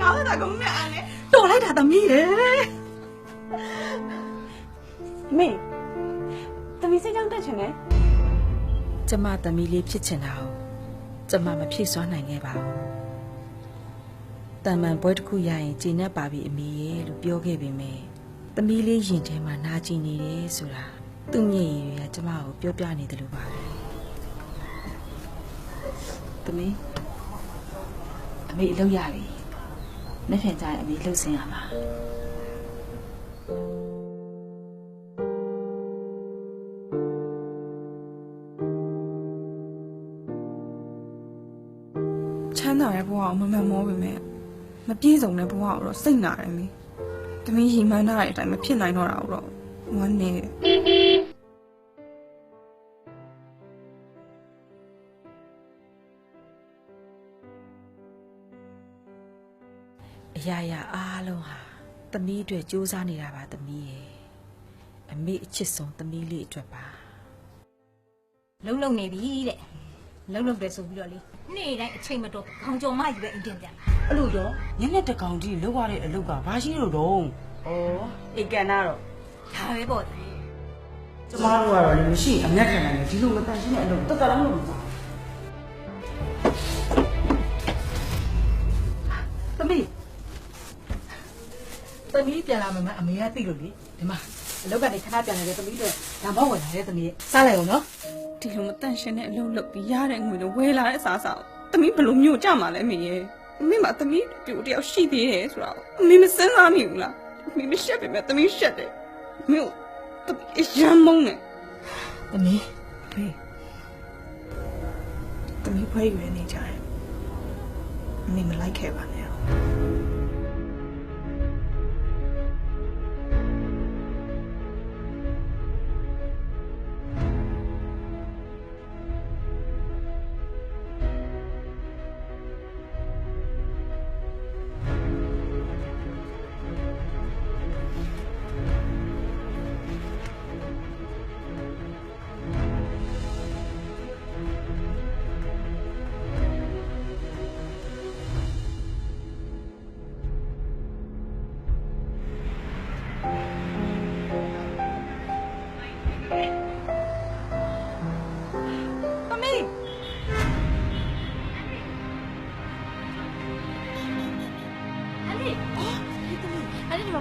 ငါ့ဘာကမအားလဲတော်လိုက်တာသမီးလေမေသမီးစိတ်ကြောင့်တက်ချင်တယ်ကျမသမီးလေးဖြစ်ချင်တာကိုကျမမဖြည့်စွမ်းနိုင်ခဲ့ပါဘူးတန်မှန်ပွဲတစ်ခုရရင်ကျဉ်နဲ့ပါပြီအမေရဲ့လို့ပြောခဲ့ပေမဲ့သမီးလေးရင်ထဲမှာနာကျင်နေတယ်ဆိုတာသူ့မျက်ရည်တွေကကျမကိုပြောပြနေတယ်လို့ပါပဲသမီးအမေအလုပ်ရပြီနေ့ဖြန်ကျရင်အမေလှုပ်ဆင်းရမှာချမ်းသာတဲ့ဘဝကိုမမှန်မောပေမဲ့မပြည့်စုံတဲ့ဘဝကိုတော့စိတ်နာတယ်မေတမီးရီမှန်းထားတဲ့အတိုင်းမဖြစ်နိုင်တော့တာတော့ဝမ်းနေအရာရာအားလုံးဟာသမီးအတွက်ကြိုးစားနေတာပါသမီးရဲ့အမေအချစ်ဆုံးသမီးလေးအတွက်ပါလုံနေပြီတဲ့လုံတယ်ဆိုပြီးတော့လေနေ့တိုင်းအချိန်မတော်ခေါင်းကြော်မကြီးပဲအင်တင်ပြန်လာအဲ့လိုတော့ညနေတကောင်ကြီးလောက်ရတဲ့အလုပ်ကဘာရှိလို့တော့ဩဧကန်နာတော့ဒါပဲပေါ့ကျမတို့ကတော့လည်းမရှိအမျက်ခံနိုင်တယ်ဒီလိုမတန်ရှင်းတဲ့အလုပ်တက်တက်လုံးလုပ်မှာသမီးပြန်လာမှအမေကသိလို့လေဒီမှာအလုပ်ကနေခဏပြန်လာတဲ့သမီးတို့ဓာတ်ပေါက်ဝင်လာတဲ့သမီးစားလိုက်အောင်နော်ဒီလိုမတန့်ရှင်းတဲ့အလုပ်လုပ်ပြီးရတဲ့ငွေတွေဝယ်လာတဲ့စားစားသမီးဘယ်လိုမျိုးကြမှာလဲမေရဲ့အမေမသမီးပြိုတယောက်ရှိသေးတယ်ဆိုတော့အမေမစမ်းစားမိဘူးလားအမေမရှက်ပေမဲ့သမီးရှက်တယ်မြို့သမီးအရမ်းမုန်းတယ်သမီးဖေးသမီးဖွဲ့ရွယ်နေကြတယ်အမေမလိုက်ခဲ့ပါနဲ့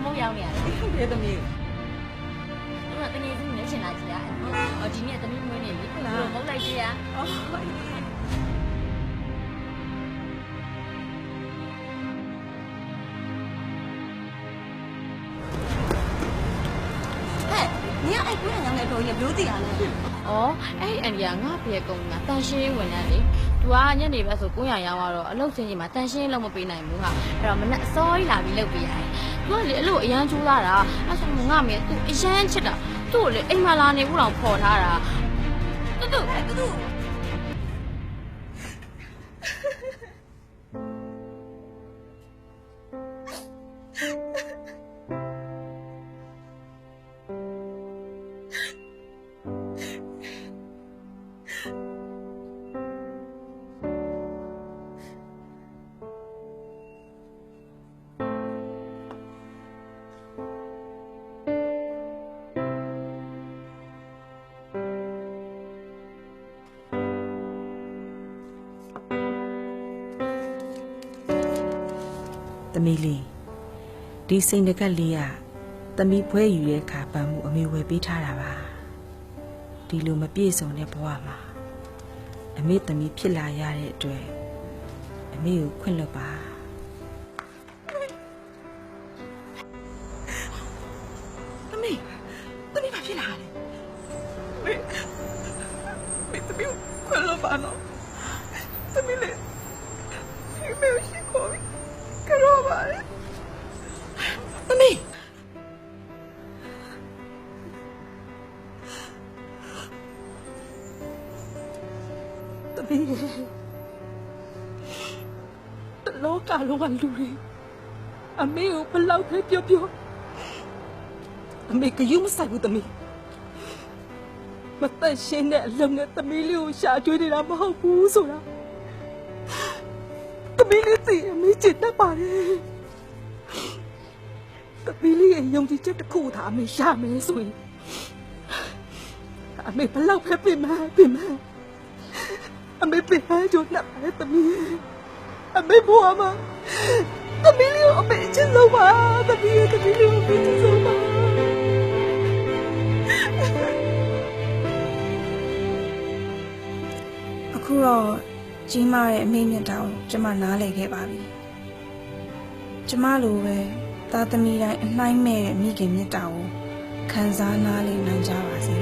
မုံရောက်နေရတယ်ဟုတ်တယ်သမီးသူကတကယ်ကြီးနေချင်လာကြည့်ရဒီနေ့သမီးမွေးနေပြီဘယ်လိုမုံလိုက်ကြည့်ရ你要爱姑娘养的时候也不用这样嘞。အဲ့အန်ဒီကငါဖေကုန်းကတန်ရှင်းဝင်နေလေ။ तू ကညနေပဲဆို900ရောင်းတော့အလုပ်ချင်းကြီးမှာတန်ရှင်းလုံးမပေးနိုင်ဘူးဟာ။အဲ့တော့မနဲ့အစောကြီးလာပြီးလုပ်ပေးရတယ်။ तू ကလေအဲ့လိုအရန်ကျိုးလာတာ။အဲ့ဆိုငါမေ तू အရန်ချစ်တာ။ तू ကိုလေအိမ်မှာလာနေဘူးတော့ခေါ်ထားတာ။တူတူသမီးလေးဒီစိန်တကက်လေးကသမီးဖွဲယူတဲ့ခါပန်းမှုအမေဝယ်ပေးထားတာပါဒီလိုမပြည့်စုံတဲ့ဘဝမှာအမေသမီးဖြစ်လာရတဲ့အတွက်အမေကိုခွင့်လွှတ်ပါသမီးဘာဖြစ်လာလဲမေသမီးခွင့်လွှတ်ပါနော်သမီးလေးမေရှိခေါ်ပြီကတော့ပါလေသမီးလောကလုံးကလူတွေအမေကိုဘလောက်ပဲပြောအမေကယူမဆိုင်ဘူးသမီးမတတ်ရှင်းတဲ့အလုံးနဲ့သမီးလေးကိုရှာကျွေးနေတာမဟုတ်ဘူးဆိုတာ သမီးလေးသိအမေချစ်တတ်ပါတယ်သမီးလေးရဲ့ယုံကြည်ချက်တစ်ခုသာအမေရမယ်ဆိုရင်အမေဘလောက်ပဲပြင်မအမေပြင်ให้ကြိုးနှပ်ပါသမီးအမေဘွားမသမီးလေးကိုအမေချစ်ဆုံးပါသမီးလေးကိုအမေချစ်ဆုံးပါအခုတော့ကြီးမားတဲ့အမေမြတ်တောင်ကျမနားလည်ခဲ့ပါပြီကျမလိုပဲသားသမီးတိုင်းအနှိုင်းမဲ့တဲ့မိခင်မြတ်တာကိုခံစားနားလည်နိုင်ကြပါစေ